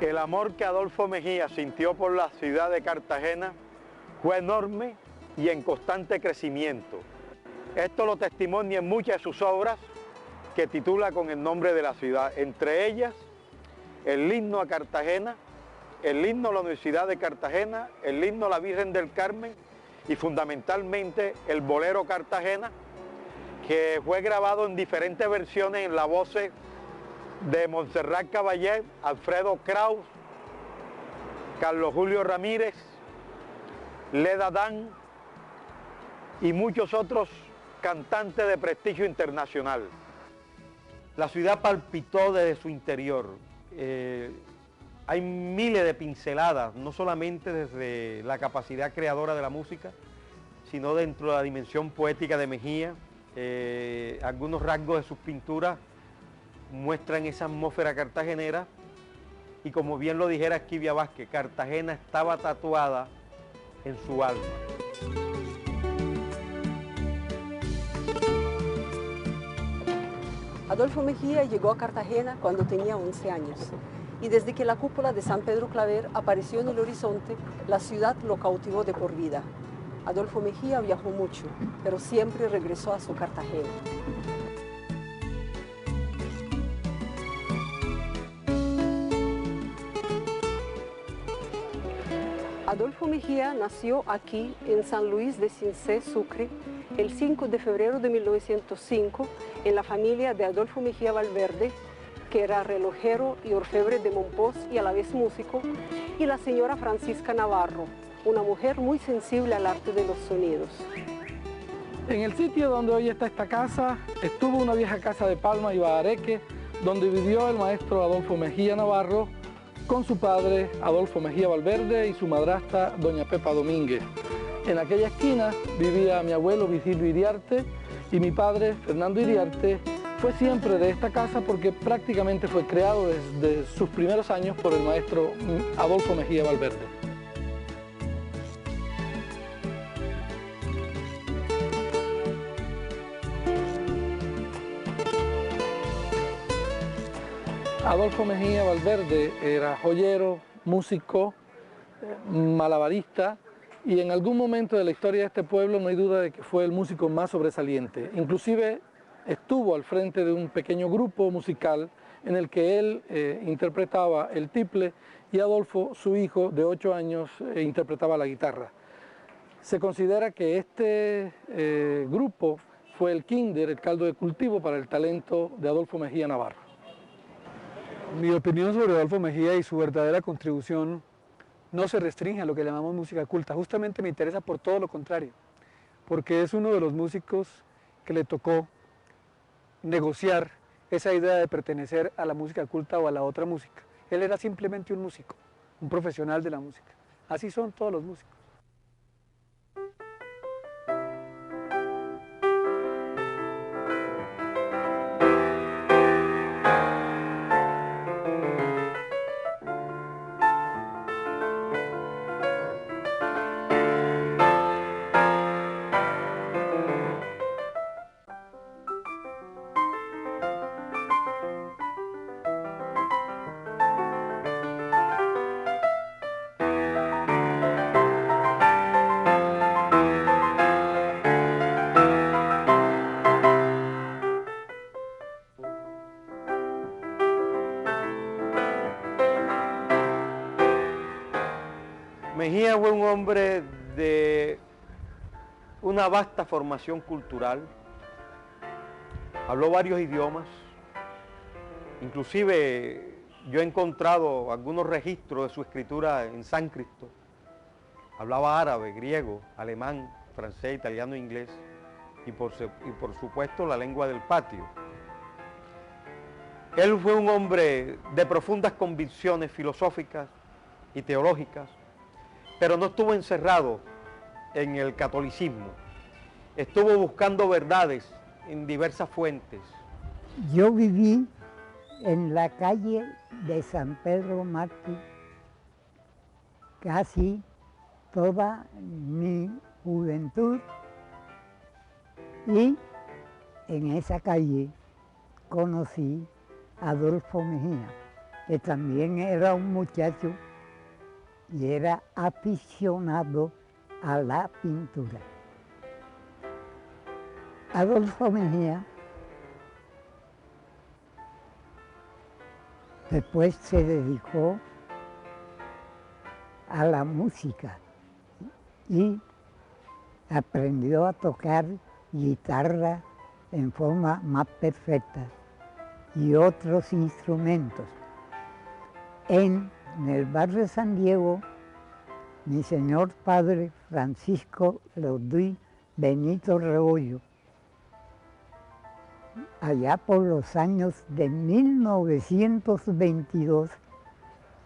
El amor que Adolfo Mejía sintió por la ciudad de Cartagena fue enorme y en constante crecimiento. Esto lo testimonia en muchas de sus obras que titula con el nombre de la ciudad, entre ellas el himno a Cartagena, el himno a la Universidad de Cartagena, el himno a la Virgen del Carmen y fundamentalmente el bolero Cartagena, que fue grabado en diferentes versiones en la voz de Montserrat Caballé, Alfredo Kraus, Carlos Julio Ramírez, Leda Dan y muchos otros cantantes de prestigio internacional. La ciudad palpitó desde su interior. Hay miles de pinceladas, no solamente desde la capacidad creadora de la música, sino dentro de la dimensión poética de Mejía. Algunos rasgos de sus pinturas muestran esa atmósfera cartagenera y, como bien lo dijera Esquivia Vázquez, Cartagena estaba tatuada en su alma. Adolfo Mejía llegó a Cartagena cuando tenía 11 años y desde que la cúpula de San Pedro Claver apareció en el horizonte, la ciudad lo cautivó de por vida. Adolfo Mejía viajó mucho, pero siempre regresó a su Cartagena. Adolfo Mejía nació aquí en San Luis de Cincé, Sucre, el 5 de febrero de 1905, en la familia de Adolfo Mejía Valverde, que era relojero y orfebre de Mompox y a la vez músico, y la señora Francisca Navarro, una mujer muy sensible al arte de los sonidos. En el sitio donde hoy está esta casa, estuvo una vieja casa de palma y bahareque, donde vivió el maestro Adolfo Mejía Navarro, con su padre Adolfo Mejía Valverde y su madrastra doña Pepa Domínguez. En aquella esquina vivía mi abuelo Vigilio Iriarte y mi padre Fernando Iriarte fue siempre de esta casa porque prácticamente fue creado desde sus primeros años por el maestro Adolfo Mejía Valverde. Adolfo Mejía Valverde era joyero, músico, malabarista y en algún momento de la historia de este pueblo no hay duda de que fue el músico más sobresaliente. Inclusive estuvo al frente de un pequeño grupo musical en el que él interpretaba el tiple y Adolfo, su hijo de 8 años, interpretaba la guitarra. Se considera que este grupo fue el kinder, el caldo de cultivo para el talento de Adolfo Mejía Navarro. Mi opinión sobre Adolfo Mejía y su verdadera contribución no se restringe a lo que llamamos música culta. Justamente me interesa por todo lo contrario, porque es uno de los músicos que le tocó negociar esa idea de pertenecer a la música culta o a la otra música. Él era simplemente un músico, un profesional de la música. Así son todos los músicos. Mejía fue un hombre de una vasta formación cultural, habló varios idiomas, inclusive yo he encontrado algunos registros de su escritura en sánscrito, hablaba árabe, griego, alemán, francés, italiano e inglés. y por supuesto la lengua del patio. Él fue un hombre de profundas convicciones filosóficas y teológicas, pero no estuvo encerrado en el catolicismo. Estuvo buscando verdades en diversas fuentes. Yo viví en la calle de San Pedro Mártir casi toda mi juventud y en esa calle conocí a Adolfo Mejía, que también era un muchacho y era aficionado a la pintura. Adolfo Mejía después se dedicó a la música y aprendió a tocar guitarra en forma más perfecta y otros instrumentos. En el barrio de San Diego, mi señor padre Francisco Leoduy Benito Rebollo, allá por los años de 1922,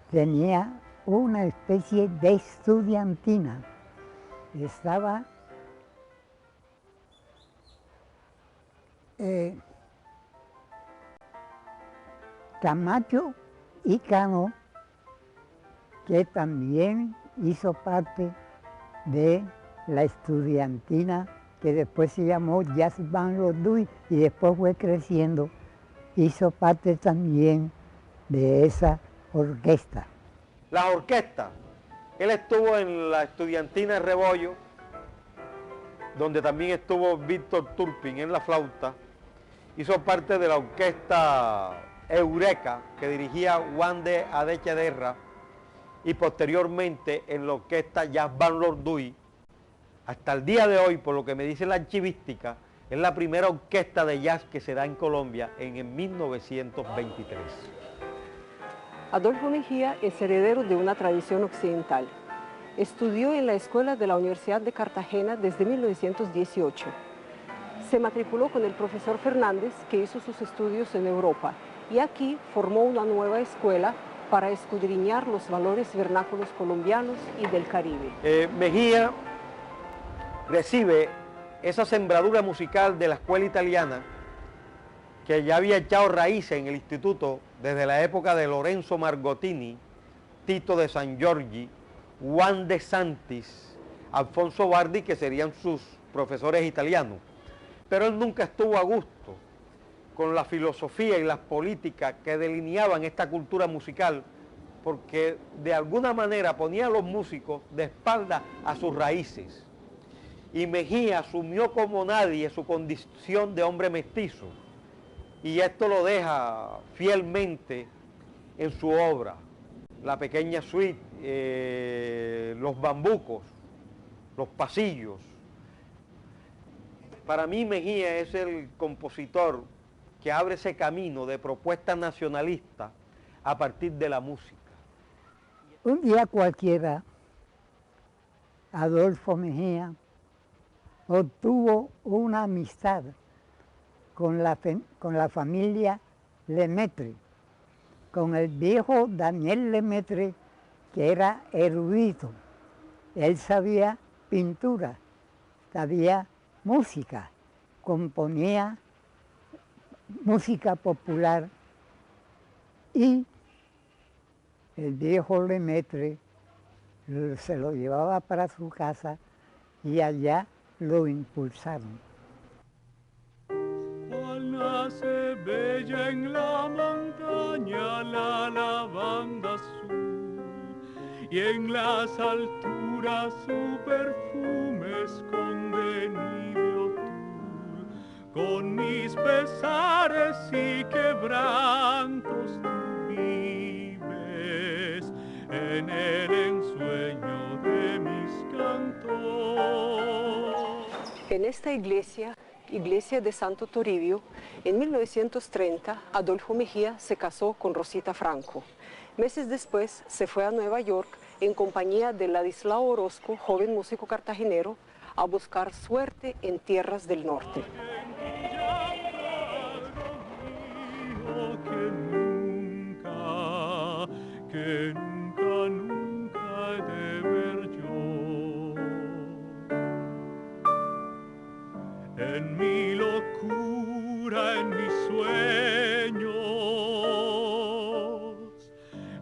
tenía una especie de estudiantina. Estaba Camacho y Cano, que también hizo parte de la estudiantina que después se llamó Jazz Band Leoduy y después fue creciendo, hizo parte también de esa orquesta. La orquesta, él estuvo en la estudiantina de Rebollo, donde también estuvo Víctor Turpin en la flauta, hizo parte de la orquesta Eureka, que dirigía Juan de Adechederra, y posteriormente en la orquesta Jazz Band Leoduy. Hasta el día de hoy, por lo que me dice la archivística, es la primera orquesta de jazz que se da en Colombia en 1923. Adolfo Mejía es heredero de una tradición occidental. Estudió en la escuela de la Universidad de Cartagena desde 1918. Se matriculó con el profesor Fernández, que hizo sus estudios en Europa, y aquí formó una nueva escuela para escudriñar los valores vernáculos colombianos y del Caribe. Mejía recibe esa sembradura musical de la escuela italiana que ya había echado raíces en el instituto desde la época de Lorenzo Margotini, Tito de San Giorgi, Juan de Santis, Alfonso Bardi, que serían sus profesores italianos. Pero él nunca estuvo a gusto con la filosofía y las políticas que delineaban esta cultura musical, porque de alguna manera ponía a los músicos de espalda a sus raíces. Y Mejía asumió como nadie su condición de hombre mestizo, y esto lo deja fielmente en su obra, la pequeña suite, los bambucos, los pasillos. Para mí Mejía es el compositor que abre ese camino de propuesta nacionalista a partir de la música. Un día cualquiera, Adolfo Mejía obtuvo una amistad con la familia Lemaitre, con el viejo Daniel Lemaitre, que era erudito. Él sabía pintura, sabía música, componía música popular, y el viejo Lemaitre se lo llevaba para su casa y allá lo impulsaron. Nace bella en la montaña la lavanda azul, y en las alturas su perfume esconde níveo tú. Con mis pesares y quebrantos tú vives en el ensueño de mis cantos. En esta iglesia de Santo Toribio, en 1930, Adolfo Mejía se casó con Rosita Franco. Meses después se fue a Nueva York en compañía de Ladislao Orozco, joven músico cartagenero, a buscar suerte en tierras del norte. Que nunca, nunca he de ver yo. En mi locura, en mis sueños,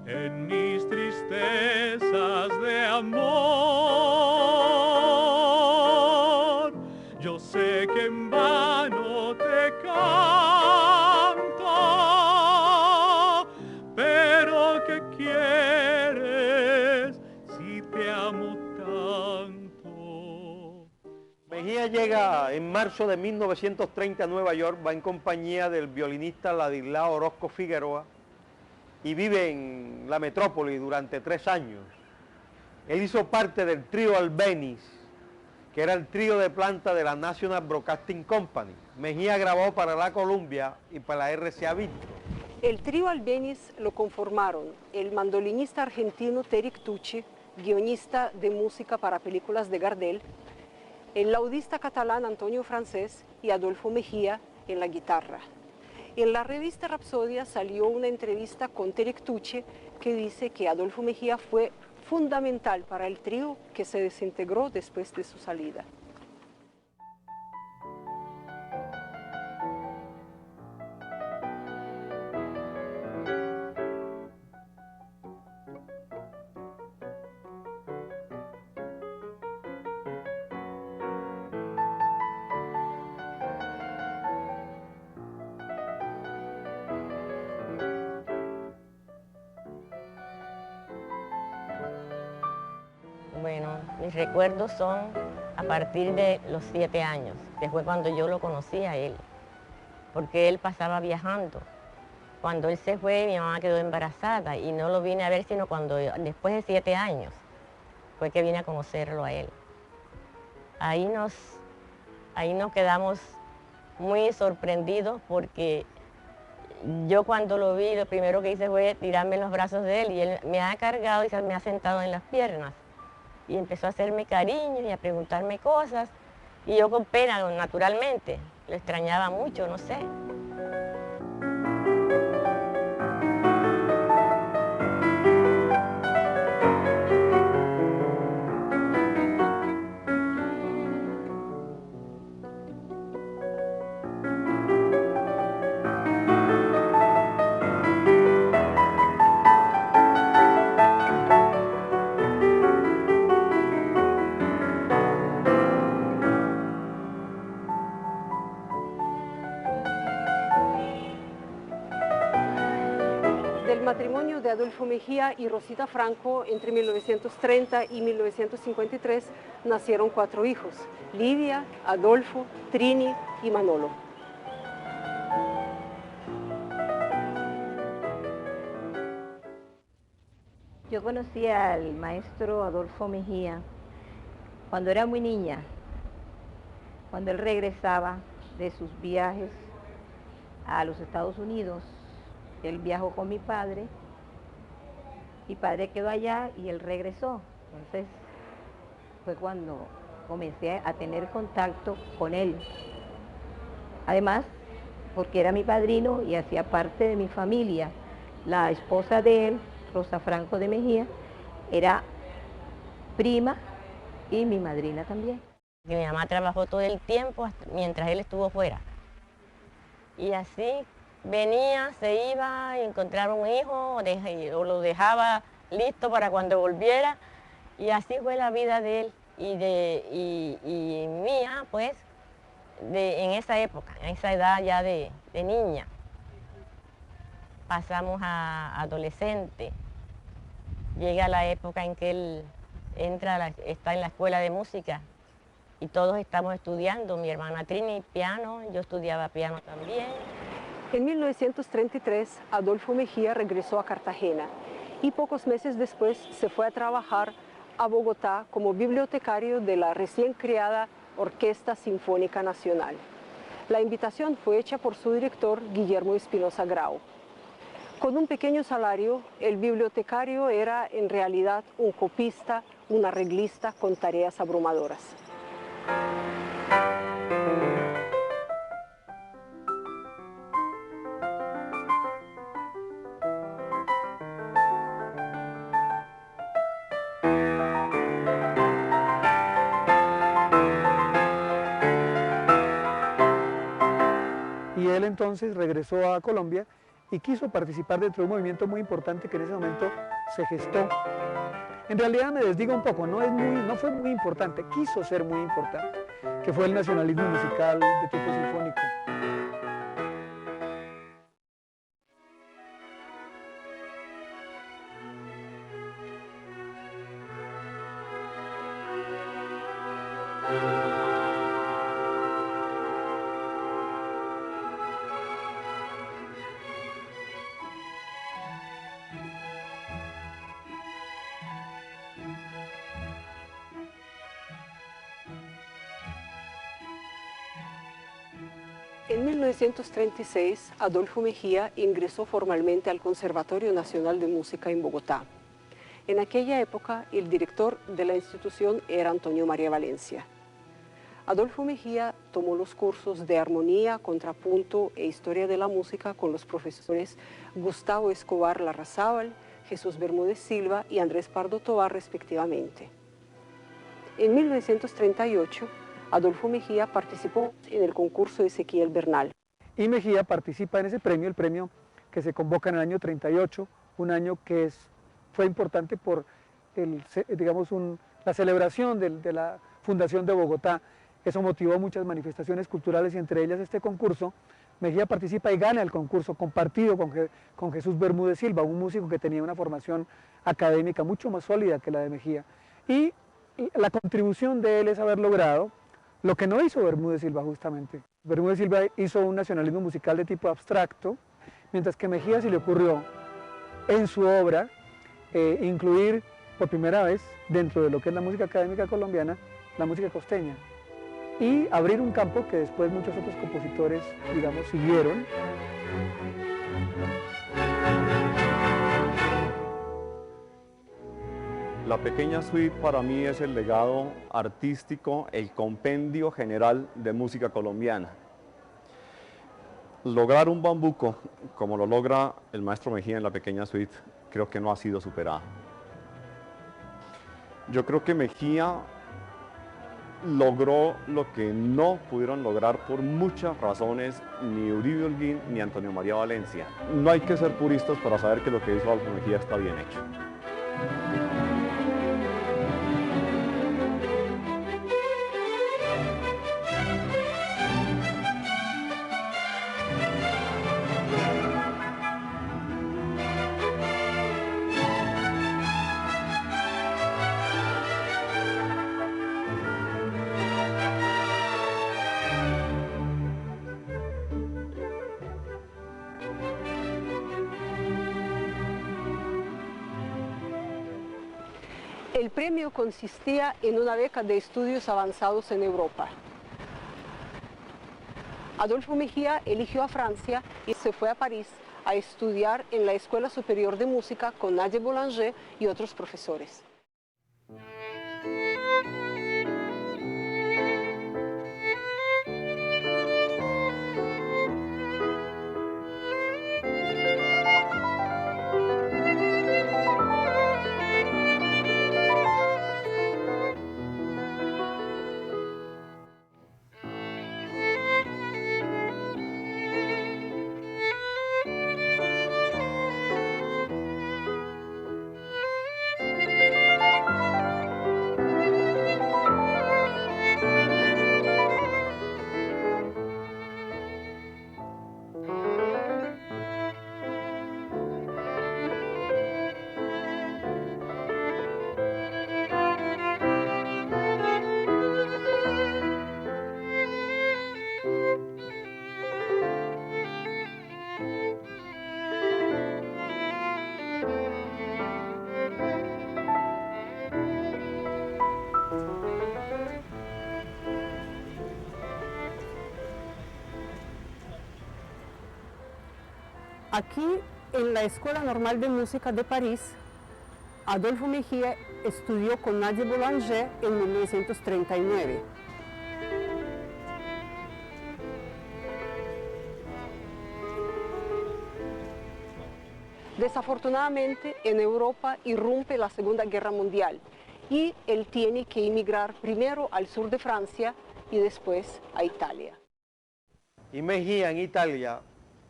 en mis tristezas de amor, yo sé que en vano te canto, pero ¿qué quieres si te amo tanto? Mejía llega en marzo de 1930 a Nueva York, va en compañía del violinista Ladislao Orozco Figueroa y vive en la metrópoli durante 3 años. Él hizo parte del trío Albéniz, que era el trío de planta de la National Broadcasting Company. Mejía grabó para la Columbia y para la RCA Victor. El trío Albéniz lo conformaron el mandolinista argentino Teric Tucci, guionista de música para películas de Gardel, el laudista catalán Antonio Francés y Adolfo Mejía en la guitarra. En la revista Rapsodia salió una entrevista con Teric Tucci que dice que Adolfo Mejía fue fundamental para el trío que se desintegró después de su salida. Bueno, mis recuerdos son a partir de los 7 años, que fue cuando yo lo conocí a él, porque él pasaba viajando. Cuando él se fue, mi mamá quedó embarazada y no lo vine a ver sino cuando, después de 7 años, fue que vine a conocerlo a él. Ahí nos quedamos muy sorprendidos porque yo cuando lo vi, lo primero que hice fue tirarme en los brazos de él y él me ha cargado y se me ha sentado en las piernas. Y empezó a hacerme cariño y a preguntarme cosas. Y yo con pena, naturalmente, lo extrañaba mucho, no sé. Del matrimonio de Adolfo Mejía y Rosita Franco entre 1930 y 1953 nacieron 4 hijos: Lidia, Adolfo, Trini y Manolo. Yo conocí al maestro Adolfo Mejía cuando era muy niña, cuando él regresaba de sus viajes a los Estados Unidos. Él viajó con mi padre quedó allá y él regresó. Entonces fue cuando comencé a tener contacto con él. Además, porque era mi padrino y hacía parte de mi familia. La esposa de él, Rosa Franco de Mejía, era prima y mi madrina también. Mi mamá trabajó todo el tiempo mientras él estuvo fuera. Y así venía, se iba, encontraba un hijo o lo dejaba listo para cuando volviera. Y así fue la vida de él y mía, pues, en esa época, en esa edad ya de niña. Pasamos a adolescente. Llega la época en que él está en la escuela de música y todos estamos estudiando. Mi hermana Trini, piano, yo estudiaba piano también. En 1933, Adolfo Mejía regresó a Cartagena y pocos meses después se fue a trabajar a Bogotá como bibliotecario de la recién creada Orquesta Sinfónica Nacional. La invitación fue hecha por su director, Guillermo Espinosa Grau. Con un pequeño salario, el bibliotecario era en realidad un copista, un arreglista con tareas abrumadoras. entonces regresó a Colombia y quiso participar dentro de un movimiento muy importante que en ese momento se gestó. En realidad me desdigo un poco, no fue muy importante, quiso ser muy importante, que fue el nacionalismo musical de tipo sinfónico. En 1936, Adolfo Mejía ingresó formalmente al Conservatorio Nacional de Música en Bogotá. En aquella época, el director de la institución era Antonio María Valencia. Adolfo Mejía tomó los cursos de armonía, contrapunto e historia de la música con los profesores Gustavo Escobar Larrazábal, Jesús Bermúdez Silva y Andrés Pardo Tovar, respectivamente. En 1938, Adolfo Mejía participó en el concurso de Ezequiel Bernal. Y Mejía participa en ese premio, el premio que se convoca en el año 38, un año que fue importante por la celebración de la fundación de Bogotá. Eso motivó muchas manifestaciones culturales y entre ellas este concurso. Mejía participa y gana el concurso compartido con Jesús Bermúdez Silva, un músico que tenía una formación académica mucho más sólida que la de Mejía. Y la contribución de él es haber logrado lo que no hizo Bermúdez Silva justamente. Bermúdez Silva hizo un nacionalismo musical de tipo abstracto, mientras que Mejía se le ocurrió en su obra incluir por primera vez dentro de lo que es la música académica colombiana, la música costeña, y abrir un campo que después muchos otros compositores, digamos, siguieron. La pequeña suite para mí es el legado artístico, el compendio general de música colombiana. Lograr un bambuco, como lo logra el maestro Mejía en la pequeña suite, creo que no ha sido superado. Yo creo que Mejía logró lo que no pudieron lograr por muchas razones ni Uribe Holguín ni Antonio María Valencia. No hay que ser puristas para saber que lo que hizo Adolfo Mejía está bien hecho. El premio consistía en una beca de estudios avanzados en Europa. Adolfo Mejía eligió a Francia y se fue a París a estudiar en la Escuela Superior de Música con Nadia Boulanger y otros profesores. Aquí, en la Escuela Normal de Música de París, Adolfo Mejía estudió con Nadia Boulanger en 1939. Desafortunadamente, en Europa irrumpe la Segunda Guerra Mundial y él tiene que emigrar primero al sur de Francia y después a Italia. Y Mejía en Italia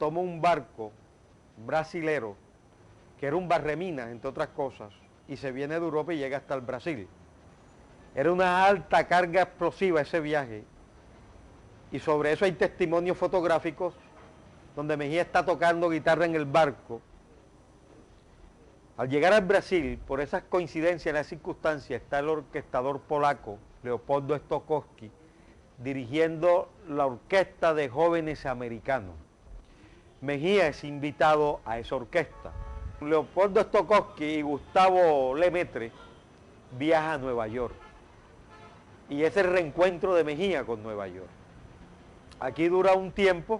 toma un barco brasilero, que era un barreminas, entre otras cosas, y se viene de Europa y llega hasta el Brasil. Era una alta carga explosiva ese viaje, y sobre eso hay testimonios fotográficos donde Mejía está tocando guitarra en el barco. Al llegar al Brasil, por esas coincidencias, las circunstancias, está el orquestador polaco, Leopoldo Stokowski, dirigiendo la orquesta de jóvenes americanos. Mejía es invitado a esa orquesta. Leopoldo Stokowski y Gustavo Lemaitre viajan a Nueva York. Y es el reencuentro de Mejía con Nueva York. Aquí dura un tiempo,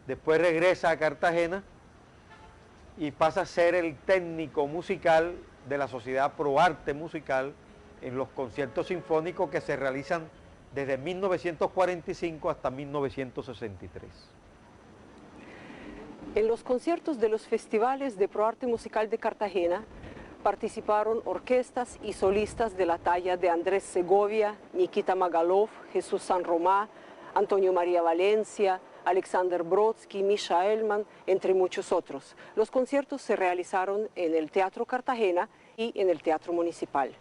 después regresa a Cartagena y pasa a ser el técnico musical de la Sociedad Pro Arte Musical en los conciertos sinfónicos que se realizan desde 1945 hasta 1963. En los conciertos de los festivales de Pro Arte Musical de Cartagena participaron orquestas y solistas de la talla de Andrés Segovia, Nikita Magalov, Jesús San Romá, Antonio María Valencia, Alexander Brodsky, Misha Elman, entre muchos otros. Los conciertos se realizaron en el Teatro Cartagena y en el Teatro Municipal.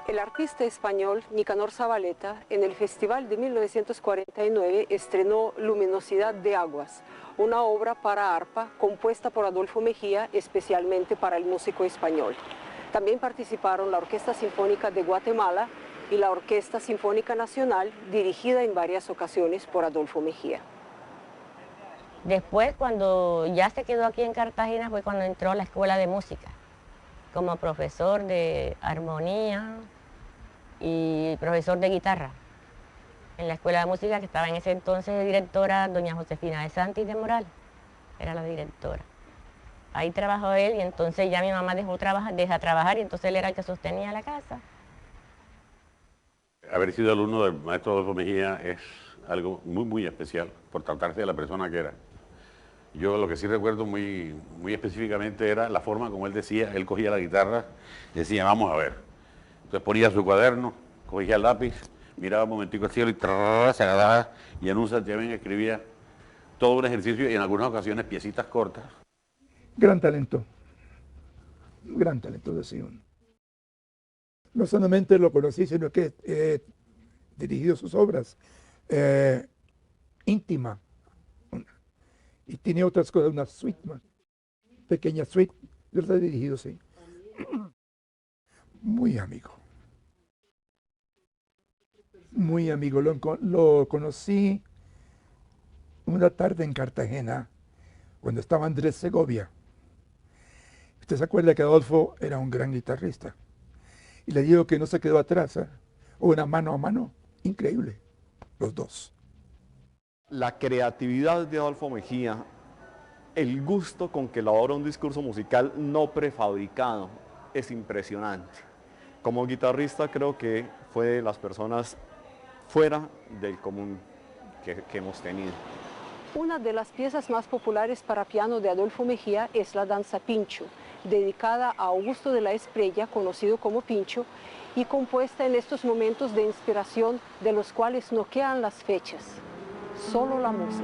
El artista español Nicanor Zabaleta en el Festival de 1949 estrenó Luminosidad de Aguas, una obra para arpa compuesta por Adolfo Mejía especialmente para el músico español. También participaron la Orquesta Sinfónica de Guatemala y la Orquesta Sinfónica Nacional, dirigida en varias ocasiones por Adolfo Mejía. Después, cuando ya se quedó aquí en Cartagena, fue cuando entró a la Escuela de Música, como profesor de armonía y profesor de guitarra en la Escuela de Música, que estaba en ese entonces de directora doña Josefina de Santis de Moral, era la directora. Ahí trabajó él y entonces ya mi mamá deja trabajar y entonces él era el que sostenía la casa. Haber sido alumno del maestro Adolfo Mejía es algo muy especial por tratarse de la persona que era. Yo lo que sí recuerdo muy específicamente era la forma como él decía, él cogía la guitarra y decía, vamos a ver. Entonces ponía su cuaderno, cogía el lápiz, miraba un momentico al cielo y se la daba, y en un santiamén escribía todo un ejercicio y en algunas ocasiones piecitas cortas. Gran talento de Sion. No solamente lo conocí, sino que he dirigido sus obras, íntima, y tiene otras cosas, una suite, pequeña suite, yo la he dirigido, sí. Muy amigo, lo conocí una tarde en Cartagena, cuando estaba Andrés Segovia. Usted se acuerda que Adolfo era un gran guitarrista, y le digo que no se quedó atrás, una mano a mano, increíble, los dos. La creatividad de Adolfo Mejía, el gusto con que elabora un discurso musical no prefabricado, es impresionante. Como guitarrista creo que fue de las personas fuera del común que hemos tenido. Una de las piezas más populares para piano de Adolfo Mejía es la danza Pincho, dedicada a Augusto de la Espriella, conocido como Pincho, y compuesta en estos momentos de inspiración de los cuales no quedan las fechas, solo la música.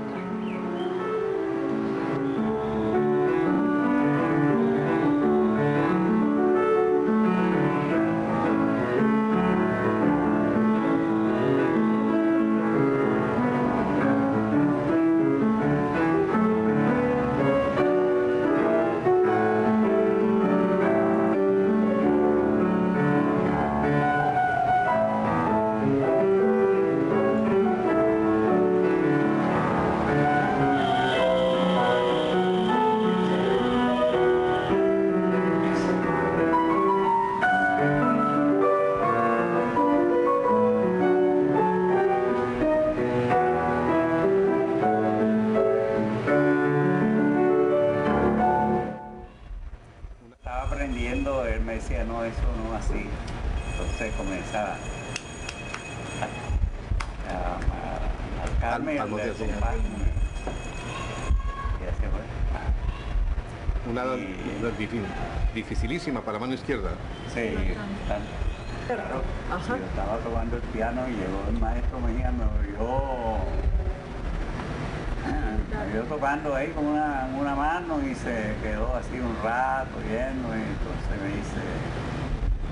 decía, no, eso no así. Entonces comenzaba a marcarme el compás. Y así fue. Una dificilísima para la mano izquierda. Sí, claro. Yo estaba tocando el piano y llegó el maestro Mejía, me vio tocando ahí con una mano y se quedó así un rato viendo y entonces me dice,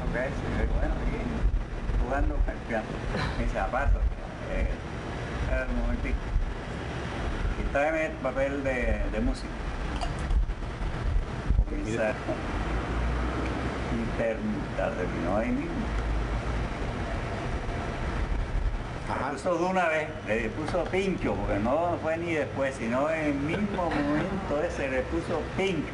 ok, sí, bueno, y jugando el piano. Me dice, aparta, un momentito. Y tráeme el papel de música. Comienza terminó ahí mismo. Le puso de una vez, le puso pincho, porque no fue ni después, sino en el mismo momento ese le puso pincho.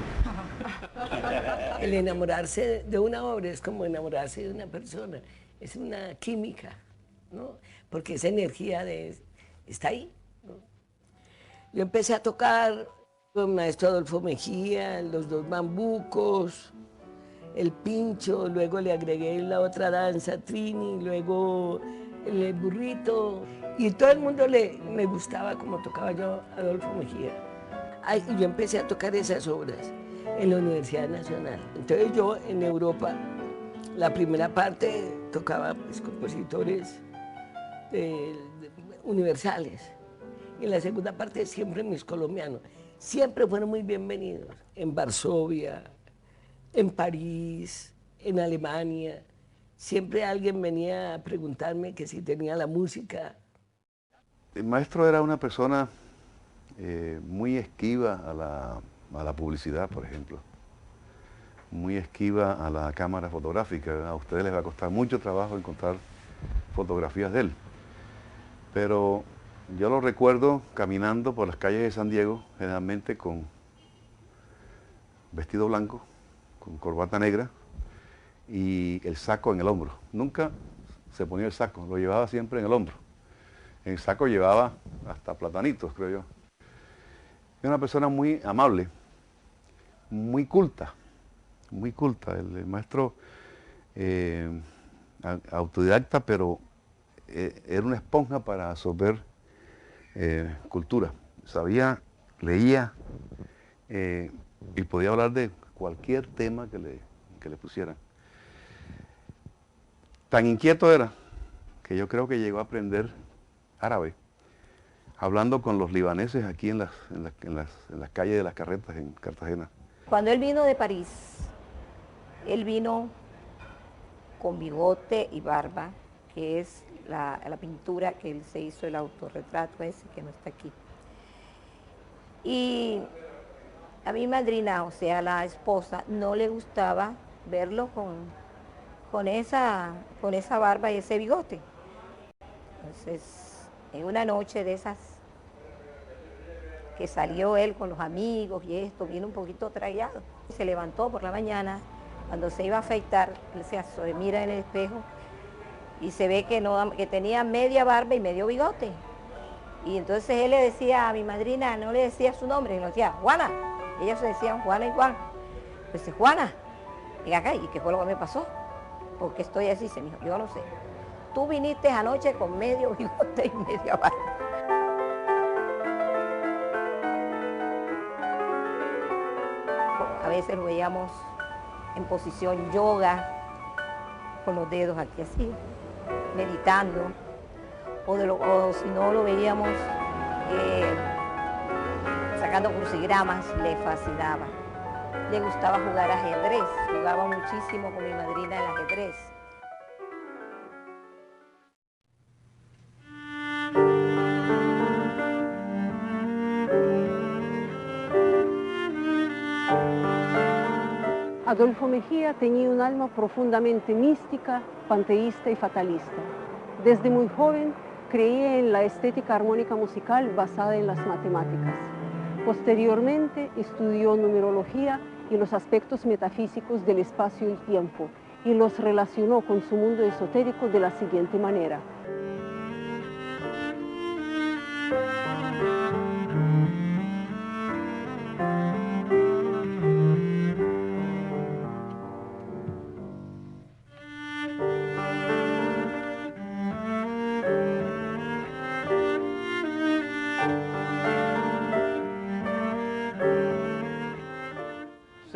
El enamorarse de una obra es como enamorarse de una persona, es una química, ¿no? Porque esa energía está ahí, ¿no? Yo empecé a tocar con el maestro Adolfo Mejía, los dos bambucos, el pincho, luego le agregué la otra danza, Trini, luego el burrito, y todo el mundo me gustaba como tocaba yo Adolfo Mejía. Y yo empecé a tocar esas obras en la Universidad Nacional. Entonces yo en Europa, la primera parte tocaba pues, compositores universales, y en la segunda parte siempre mis colombianos. Siempre fueron muy bienvenidos, en Varsovia, en París, en Alemania. Siempre alguien venía a preguntarme que si tenía la música. El maestro era una persona muy esquiva a la publicidad, por ejemplo. Muy esquiva a la cámara fotográfica. A ustedes les va a costar mucho trabajo encontrar fotografías de él. Pero yo lo recuerdo caminando por las calles de San Diego, generalmente con vestido blanco, con corbata negra, y el saco en el hombro. Nunca se ponía el saco, lo llevaba siempre en el hombro. En el saco llevaba hasta platanitos, creo yo. Era una persona muy amable, muy culta, muy culta. El maestro autodidacta, pero era una esponja para absorber cultura. Sabía, leía y podía hablar de cualquier tema que le pusieran. Tan inquieto era que yo creo que llegó a aprender árabe, hablando con los libaneses aquí en las calles de las carretas en Cartagena. Cuando él vino de París, él vino con bigote y barba, que es la pintura que él se hizo, el autorretrato ese que no está aquí. Y a mi madrina, o sea, la esposa, no le gustaba verlo con esa barba y ese bigote. Entonces, en una noche de esas que salió él con los amigos y esto, vino un poquito tragado. Se levantó por la mañana, cuando se iba a afeitar, él se mira en el espejo y se ve que tenía media barba y medio bigote. Y entonces él le decía a mi madrina, no le decía su nombre, le decía Juana. Ellas se decían Juana y Juan. Pues dice, Juana, venga acá, ¿y qué fue lo que me pasó? Porque estoy así, se me dijo, yo no sé. Tú viniste anoche con medio bigote y media barba. A veces lo veíamos en posición yoga, con los dedos aquí así, meditando. O si no, lo veíamos sacando crucigramas, le fascinaba. Le gustaba jugar ajedrez, jugaba muchísimo con mi madrina el ajedrez. Adolfo Mejía tenía un alma profundamente mística, panteísta y fatalista. Desde muy joven creía en la estética armónica musical basada en las matemáticas. Posteriormente estudió numerología y los aspectos metafísicos del espacio y el tiempo y los relacionó con su mundo esotérico de la siguiente manera.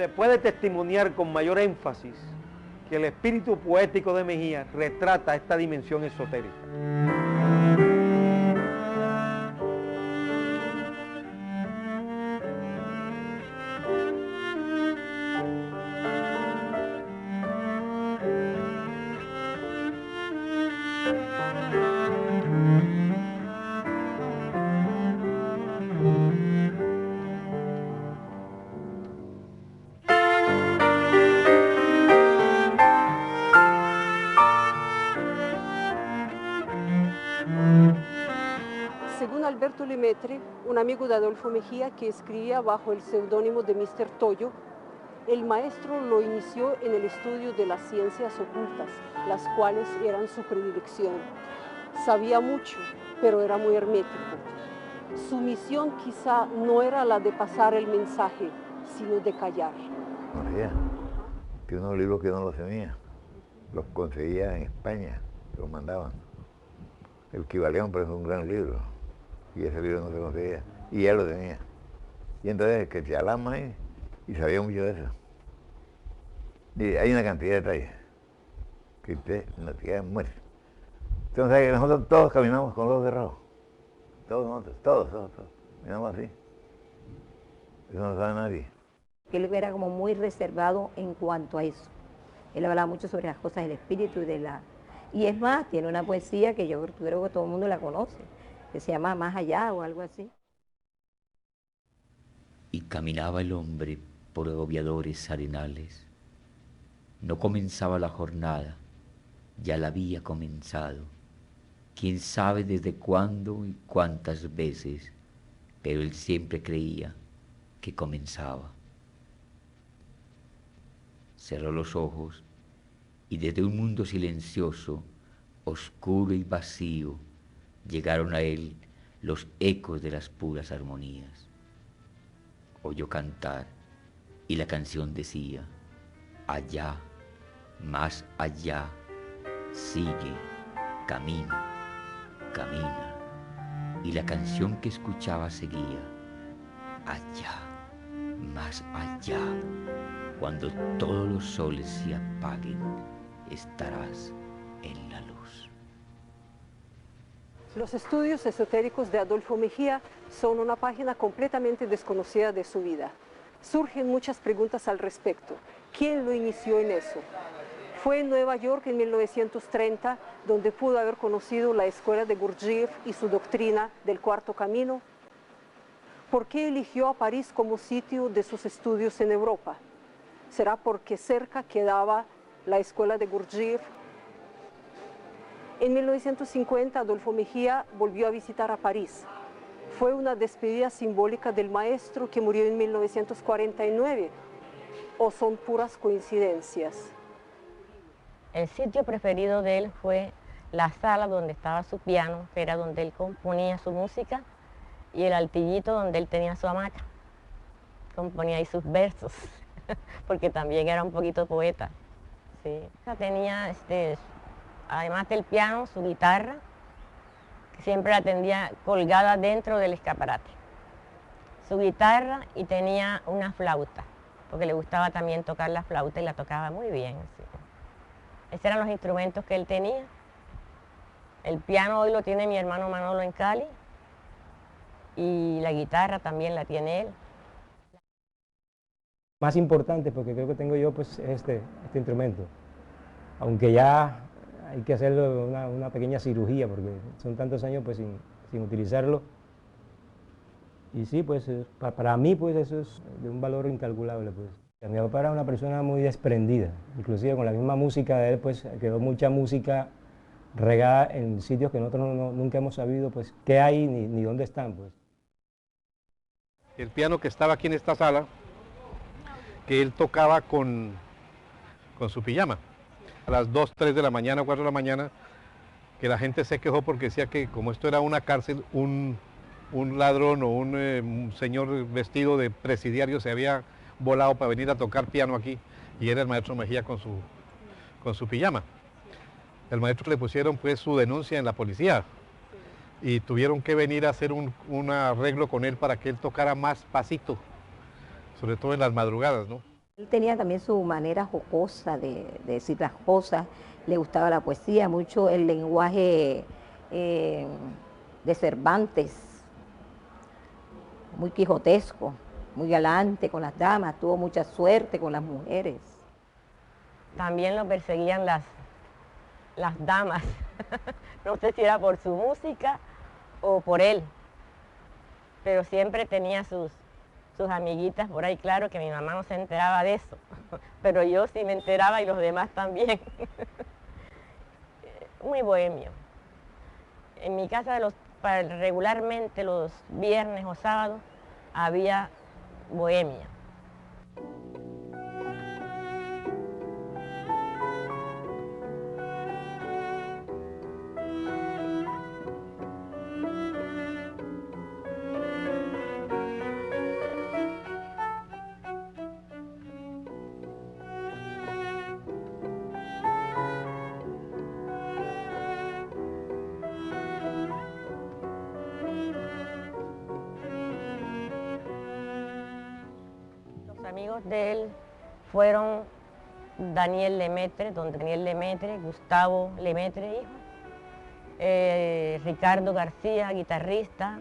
Se puede testimoniar con mayor énfasis que el espíritu poético de Mejía retrata esta dimensión esotérica. Según Alberto Lemaitre, un amigo de Adolfo Mejía que escribía bajo el seudónimo de Mr. Toyo, el maestro lo inició en el estudio de las ciencias ocultas, las cuales eran su predilección. Sabía mucho, pero era muy hermético. Su misión quizá no era la de pasar el mensaje, sino de callar. María, que unos libros que no los tenía, los conseguía en España, los mandaban. El Kybalión, por ejemplo, es un gran libro, y ese libro no se conseguía, y él lo tenía. Y entonces, que se alama ahí, y sabía mucho de eso. Y hay una cantidad de detalles que usted no te queda muerto. Entonces, ¿sabe que nosotros todos caminamos con los ojos cerrados? Todos nosotros, todos. Caminamos así. Eso no lo sabe nadie. Él era como muy reservado en cuanto a eso. Él hablaba mucho sobre las cosas del espíritu y de la... Y es más, tiene una poesía que yo creo que todo el mundo la conoce, que se llama Más allá o algo así. Y caminaba el hombre por agobiadores arenales. No comenzaba la jornada, ya la había comenzado. Quién sabe desde cuándo y cuántas veces, pero él siempre creía que comenzaba. Cerró los ojos y desde un mundo silencioso, oscuro y vacío, llegaron a él los ecos de las puras armonías. Oyó cantar y la canción decía: allá, más allá, sigue, camina, camina. Y la canción que escuchaba seguía: allá, más allá, cuando todos los soles se apaguen, estarás en la luz. Los estudios esotéricos de Adolfo Mejía son una página completamente desconocida de su vida. Surgen muchas preguntas al respecto. ¿Quién lo inició en eso? Fue en Nueva York en 1930 donde pudo haber conocido la escuela de Gurdjieff y su doctrina del cuarto camino. ¿Por qué eligió a París como sitio de sus estudios en Europa? ¿Será porque cerca quedaba la escuela de Gurdjieff? En 1950 Adolfo Mejía volvió a visitar a París. Fue una despedida simbólica del maestro que murió en 1949, ¿o son puras coincidencias? El sitio preferido de él fue la sala donde estaba su piano, que era donde él componía su música, y el altillito donde él tenía su hamaca. Componía ahí sus versos, porque también era un poquito poeta. Sí. Tenía, además del piano, su guitarra, que siempre la tenía colgada dentro del escaparate. Su guitarra, y tenía una flauta, porque le gustaba también tocar la flauta y la tocaba muy bien. Sí. Esos eran los instrumentos que él tenía. El piano hoy lo tiene mi hermano Manolo en Cali, y la guitarra también la tiene él. Más importante, porque creo que tengo yo, pues, este instrumento. Aunque ya hay que hacerlo una pequeña cirugía, porque son tantos años pues sin utilizarlo. Y sí, pues para mí pues eso es de un valor incalculable. Pues. Mi papá era una persona muy desprendida, inclusive con la misma música de él pues quedó mucha música regada en sitios que nosotros nunca hemos sabido pues qué hay ni dónde están. Pues. El piano que estaba aquí en esta sala, que él tocaba con su pijama. A las 2, 3 de la mañana, 4 de la mañana, que la gente se quejó porque decía que como esto era una cárcel, un ladrón o un señor vestido de presidiario se había volado para venir a tocar piano aquí, y era el maestro Mejía con su pijama. El maestro le pusieron pues su denuncia en la policía y tuvieron que venir a hacer un arreglo con él para que él tocara más pasito, sobre todo en las madrugadas, ¿no? Él tenía también su manera jocosa de decir las cosas, le gustaba la poesía, mucho el lenguaje de Cervantes, muy quijotesco, muy galante con las damas, tuvo mucha suerte con las mujeres. También lo perseguían las damas, no sé si era por su música o por él, pero siempre tenía sus amiguitas por ahí, claro que mi mamá no se enteraba de eso, pero yo sí me enteraba y los demás también. Muy bohemio. En mi casa regularmente los viernes o sábados había bohemia. Amigos de él fueron Daniel Lemaitre, don Daniel Lemaitre, Gustavo Lemaitre, hijo, Ricardo García, guitarrista,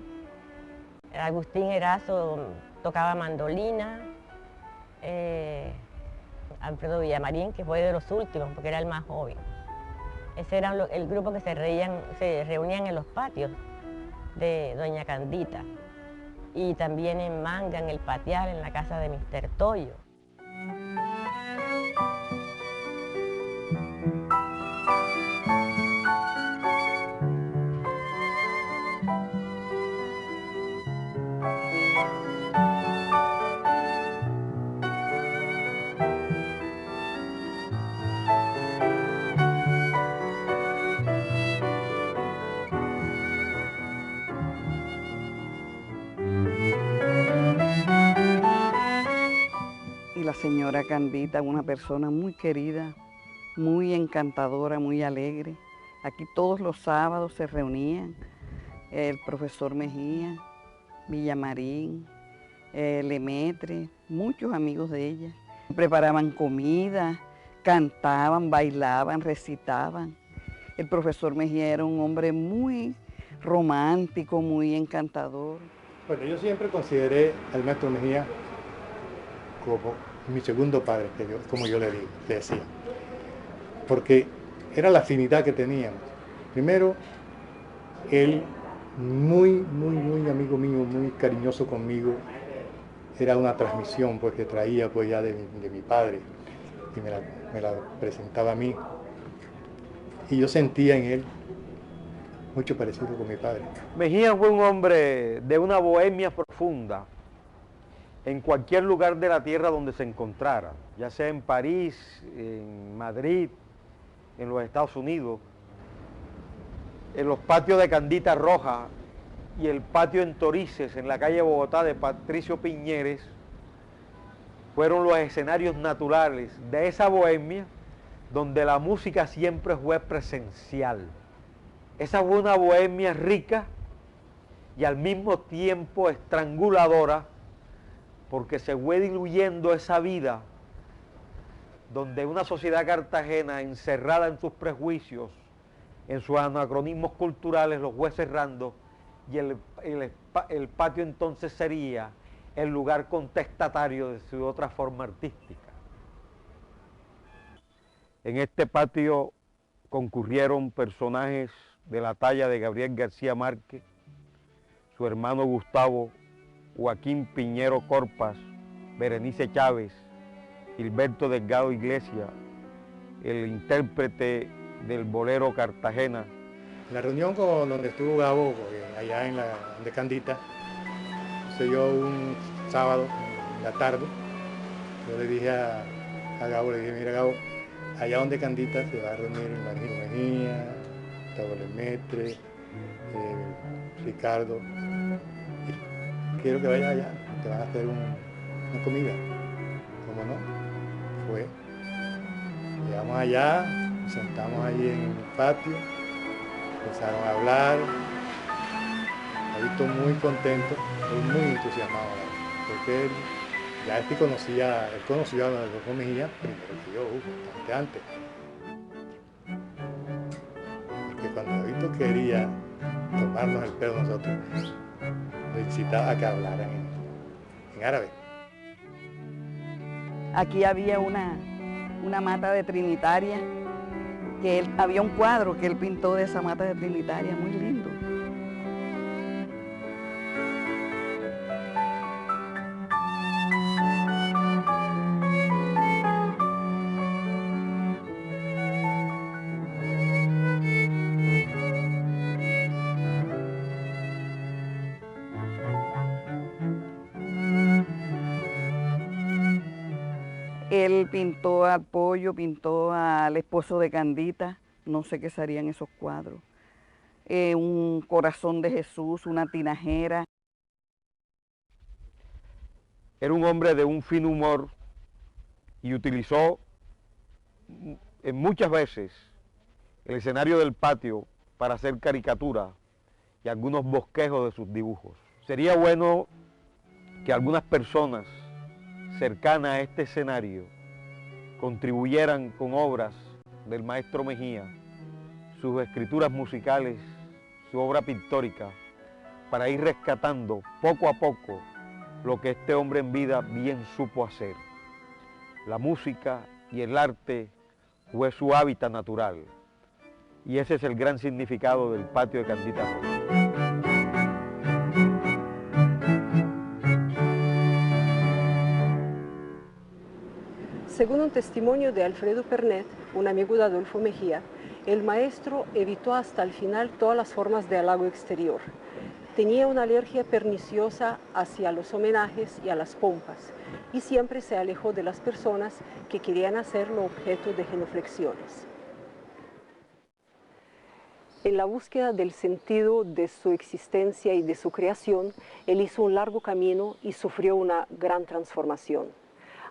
Agustín Erazo tocaba mandolina, Alfredo Villamarín, que fue de los últimos, porque era el más joven. Ese era el grupo que se reunían en los patios de Doña Candita. Y también en Manga, en el Patial, en la casa de Mr. Toyo. Y la señora Candita, una persona muy querida, muy encantadora, muy alegre. Aquí todos los sábados se reunían el profesor Mejía, Villamarín, Lemaitre, muchos amigos de ella. Preparaban comida, cantaban, bailaban, recitaban. El profesor Mejía era un hombre muy romántico, muy encantador. Bueno, yo siempre consideré al maestro Mejía como mi segundo padre, como yo le decía, porque era la afinidad que teníamos. Primero, él muy amigo mío, muy cariñoso conmigo, era una transmisión pues, que traía pues, ya de mi padre y me la presentaba a mí. Y yo sentía en él mucho parecido con mi padre. Mejía fue un hombre de una bohemia profunda en cualquier lugar de la tierra donde se encontrara, ya sea en París, en Madrid, en los Estados Unidos, en los patios de Candita Roja y el patio en Torices, en la calle Bogotá de Patricio Piñeres, fueron los escenarios naturales de esa bohemia donde la música siempre fue presencial. Esa fue una bohemia rica y al mismo tiempo estranguladora, porque se fue diluyendo esa vida donde una sociedad cartagena encerrada en sus prejuicios, en sus anacronismos culturales, los fue cerrando y el patio entonces sería el lugar contestatario de su otra forma artística. En este patio concurrieron personajes de la talla de Gabriel García Márquez, su hermano Gustavo, Joaquín Piñero Corpas, Berenice Chávez, Gilberto Delgado Iglesias, el intérprete del bolero Cartagena. La reunión donde estuvo Gabo, allá de Candita, se dio un sábado en la tarde. Yo le dije a Gabo, mira Gabo, allá donde Candita se va a reunir el Martín Mejía, Gustavo Lemaitre, Ricardo. Quiero que vayas allá, te van a hacer una comida. ¿Cómo no? Fue. Llegamos allá, nos sentamos ahí en el patio, empezaron a hablar. Ahí estoy muy contento, estoy muy entusiasmado, porque él Ya él conoció a Adolfo Mejía primero que yo, bastante antes. Porque cuando Davidito quería tomarnos el pelo nosotros, necesitaba que hablaran en árabe. Aquí había una mata de trinitaria, había un cuadro que él pintó de esa mata de trinitaria, muy lindo. Él pintó al Pollo, pintó al esposo de Candita, no sé qué serían esos cuadros. Un corazón de Jesús, una tinajera. Era un hombre de un fino humor y utilizó muchas veces el escenario del patio para hacer caricaturas y algunos bosquejos de sus dibujos. Sería bueno que algunas personas cercanas a este escenario contribuyeran con obras del maestro Mejía, sus escrituras musicales, su obra pictórica, para ir rescatando poco a poco lo que este hombre en vida bien supo hacer. La música y el arte fue su hábitat natural, y ese es el gran significado del patio de Candita Rosa. Según un testimonio de Alfredo Pernet, un amigo de Adolfo Mejía, el maestro evitó hasta el final todas las formas de halago exterior. Tenía una alergia perniciosa hacia los homenajes y a las pompas, y siempre se alejó de las personas que querían hacerlo objeto de genuflexiones. En la búsqueda del sentido de su existencia y de su creación, él hizo un largo camino y sufrió una gran transformación.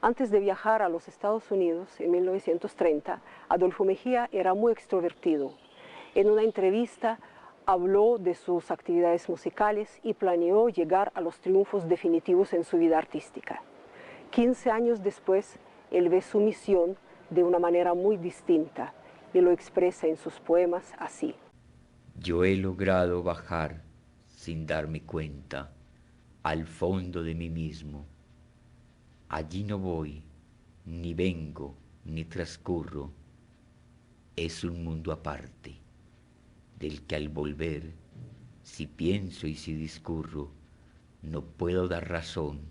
Antes de viajar a los Estados Unidos en 1930, Adolfo Mejía era muy extrovertido. En una entrevista habló de sus actividades musicales y planeó llegar a los triunfos definitivos en su vida artística. 15 años después, él ve su misión de una manera muy distinta y lo expresa en sus poemas así. Yo he logrado bajar, sin darme cuenta, al fondo de mí mismo. Allí no voy, ni vengo, ni transcurro. Es un mundo aparte, del que al volver, si pienso y si discurro, no puedo dar razón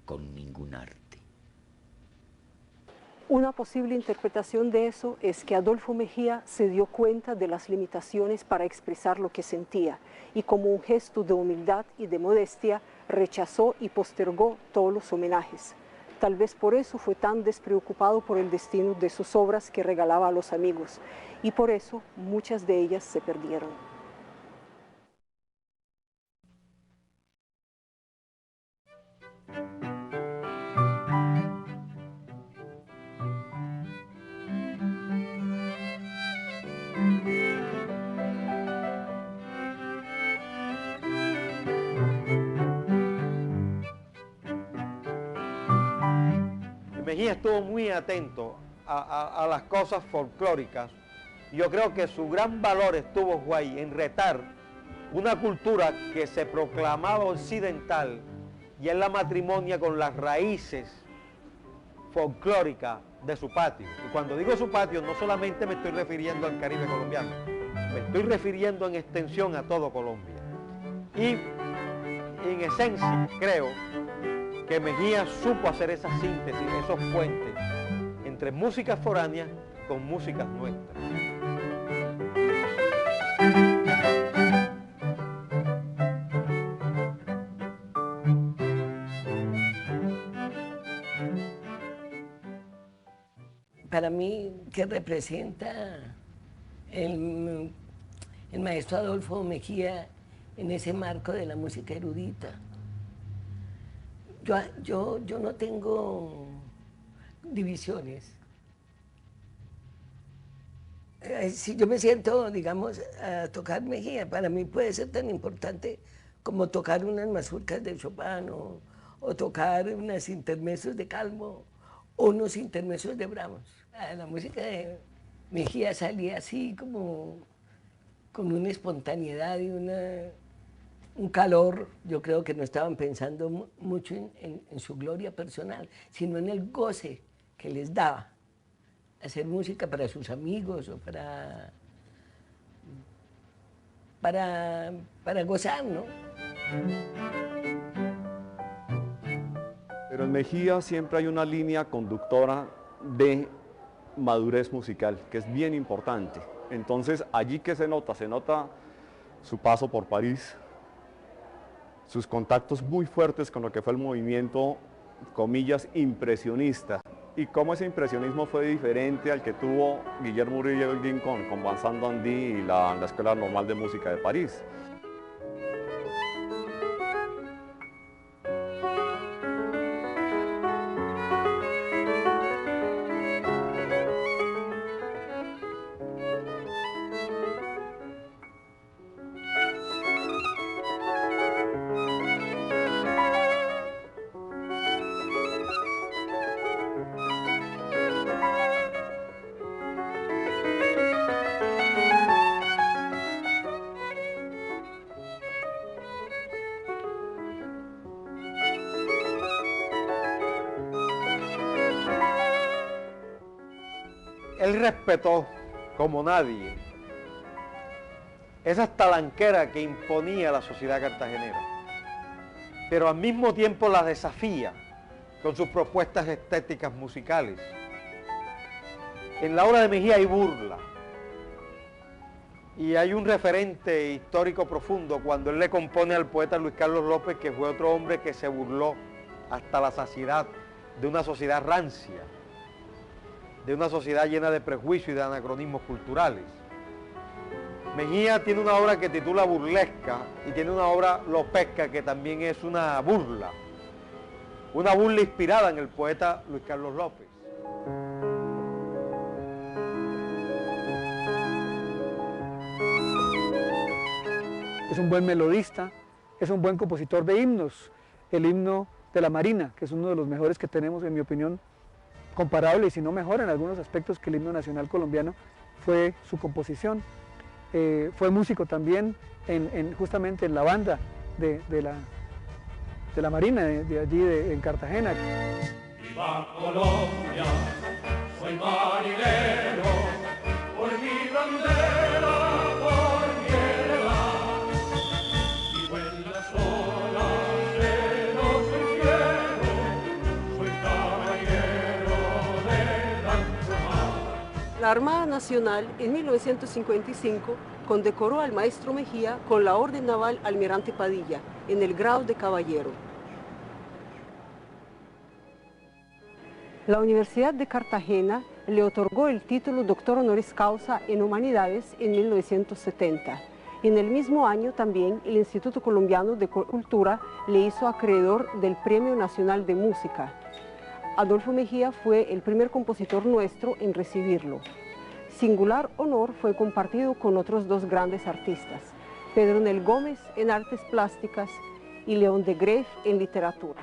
con ningún arte. Una posible interpretación de eso es que Adolfo Mejía se dio cuenta de las limitaciones para expresar lo que sentía y como un gesto de humildad y de modestia rechazó y postergó todos los homenajes. Tal vez por eso fue tan despreocupado por el destino de sus obras que regalaba a los amigos, y por eso muchas de ellas se perdieron. Mejía estuvo muy atento a las cosas folclóricas. Yo creo que su gran valor estuvo, Guay, en retar una cultura que se proclamaba occidental y en la matrimonio con las raíces folclóricas de su patio. Y cuando digo su patio, no solamente me estoy refiriendo al Caribe colombiano, me estoy refiriendo en extensión a todo Colombia. Y en esencia, creo que Mejía supo hacer esa síntesis, esos puentes entre músicas foráneas con músicas nuestras. Para mí, ¿qué representa el maestro Adolfo Mejía en ese marco de la música erudita? Yo no tengo divisiones. Si yo me siento, digamos, a tocar Mejía, para mí puede ser tan importante como tocar unas mazurcas de Chopin o o tocar unos intermezos de Calmo o unos intermezos de Brahms. La música de Mejía salía así como con una espontaneidad y un calor. Yo creo que no estaban pensando mucho en su gloria personal, sino en el goce que les daba hacer música para sus amigos o para gozar, ¿no? Pero en Mejía siempre hay una línea conductora de madurez musical, que es bien importante. Entonces, allí que se nota su paso por París, sus contactos muy fuertes con lo que fue el movimiento, comillas, impresionista, y cómo ese impresionismo fue diferente al que tuvo Guillermo Uribe con Vincent Dandy y la Escuela Normal de Música de París. Él respetó, como nadie, esa talanquera que imponía la sociedad cartagenera, pero al mismo tiempo la desafía con sus propuestas estéticas musicales. En la obra de Mejía hay burla, y hay un referente histórico profundo cuando él le compone al poeta Luis Carlos López, que fue otro hombre que se burló hasta la saciedad de una sociedad rancia, de una sociedad llena de prejuicios y de anacronismos culturales. Mejía tiene una obra que titula Burlesca y tiene una obra Lopesca que también es una burla inspirada en el poeta Luis Carlos López. Es un buen melodista, es un buen compositor de himnos. El himno de la Marina, que es uno de los mejores que tenemos, en mi opinión, comparable y si no mejor en algunos aspectos que el himno nacional colombiano, fue su composición. Fue músico también justamente en la banda de la Marina, de allí en Cartagena. Viva Colombia, soy marinero, por mi bandera, por mi heredad, vivo en las olas de los cielos, soy caballero de la mar. La Armada Nacional en 1955 condecoró al maestro Mejía con la Orden Naval Almirante Padilla en el grado de caballero. La Universidad de Cartagena le otorgó el título doctor honoris causa en Humanidades en 1970. En el mismo año también el Instituto Colombiano de Cultura le hizo acreedor del Premio Nacional de Música. Adolfo Mejía fue el primer compositor nuestro en recibirlo. Singular honor fue compartido con otros dos grandes artistas, Pedro Nel Gómez en Artes Plásticas y León de Greif en Literatura.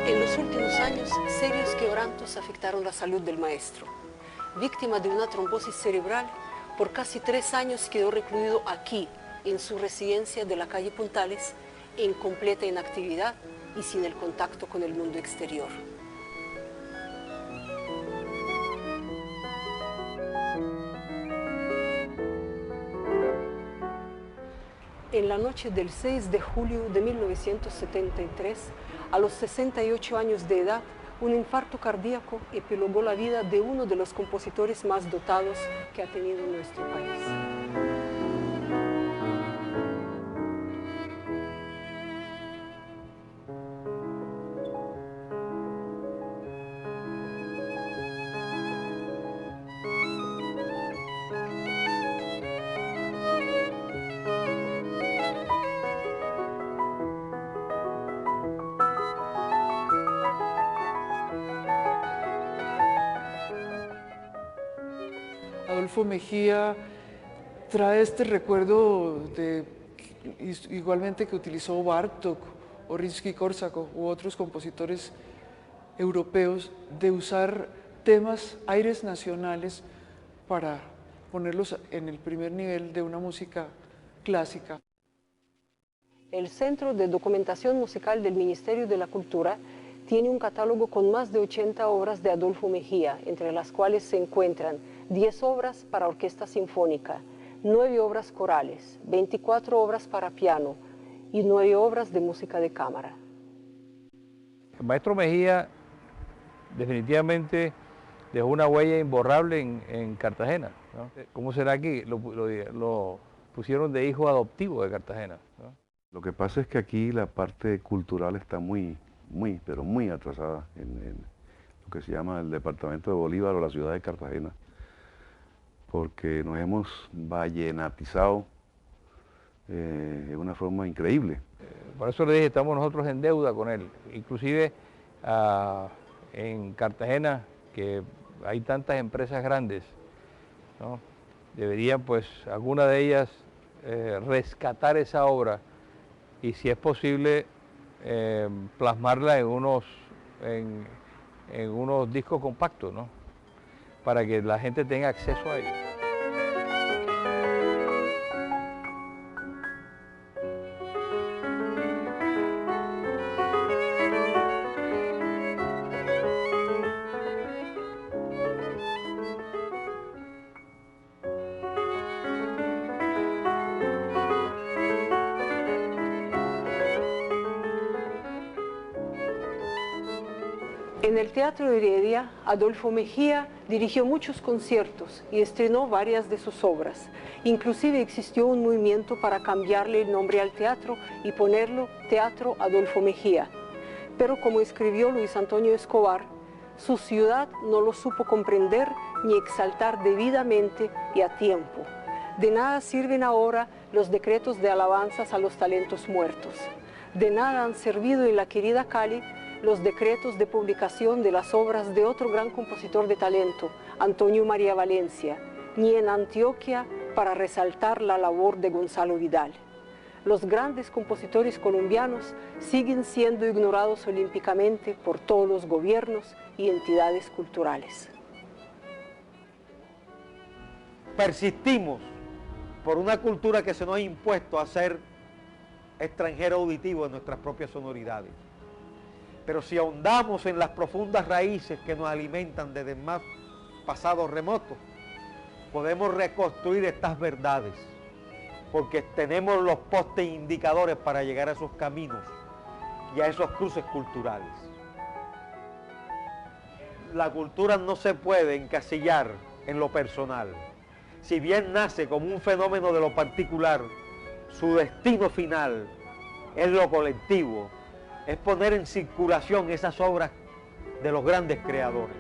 En los últimos años, serios quebrantos afectaron la salud del maestro. Víctima de una trombosis cerebral, por casi 3 años quedó recluido aquí, en su residencia de la calle Puntales, en completa inactividad y sin el contacto con el mundo exterior. En la noche del 6 de julio de 1973, a los 68 años de edad, un infarto cardíaco epilogó la vida de uno de los compositores más dotados que ha tenido nuestro país. Adolfo Mejía trae este recuerdo igualmente que utilizó Bartók o Rimsky-Kórsakov u otros compositores europeos, de usar temas, aires nacionales para ponerlos en el primer nivel de una música clásica. El Centro de Documentación Musical del Ministerio de la Cultura tiene un catálogo con más de 80 obras de Adolfo Mejía, entre las cuales se encuentran 10 obras para orquesta sinfónica, 9 obras corales, 24 obras para piano y 9 obras de música de cámara. El maestro Mejía definitivamente dejó una huella imborrable en Cartagena, ¿no? ¿Cómo será que lo pusieron de hijo adoptivo de Cartagena, ¿no? Lo que pasa es que aquí la parte cultural está pero muy atrasada en lo que se llama el departamento de Bolívar o la ciudad de Cartagena, porque nos hemos vallenatizado de una forma increíble. Por eso le dije, estamos nosotros en deuda con él, inclusive en Cartagena, que hay tantas empresas grandes, ¿no? Deberían, pues, alguna de ellas rescatar esa obra y, si es posible, plasmarla en unos discos compactos, ¿no? Para que la gente tenga acceso a ellos. En el Teatro Heredia, Adolfo Mejía dirigió muchos conciertos y estrenó varias de sus obras. Inclusive existió un movimiento para cambiarle el nombre al teatro y ponerlo Teatro Adolfo Mejía. Pero como escribió Luis Antonio Escobar, su ciudad no lo supo comprender ni exaltar debidamente y a tiempo. De nada sirven ahora los decretos de alabanzas a los talentos muertos. De nada han servido en la querida Cali los decretos de publicación de las obras de otro gran compositor de talento, Antonio María Valencia, ni en Antioquia para resaltar la labor de Gonzalo Vidal. Los grandes compositores colombianos siguen siendo ignorados olímpicamente por todos los gobiernos y entidades culturales. Persistimos por una cultura que se nos ha impuesto a ser extranjero auditivo en nuestras propias sonoridades. Pero si ahondamos en las profundas raíces que nos alimentan desde más pasados remotos, podemos reconstruir estas verdades, porque tenemos los postes indicadores para llegar a esos caminos y a esos cruces culturales. La cultura no se puede encasillar en lo personal. Si bien nace como un fenómeno de lo particular, su destino final es lo colectivo, es poner en circulación esas obras de los grandes creadores.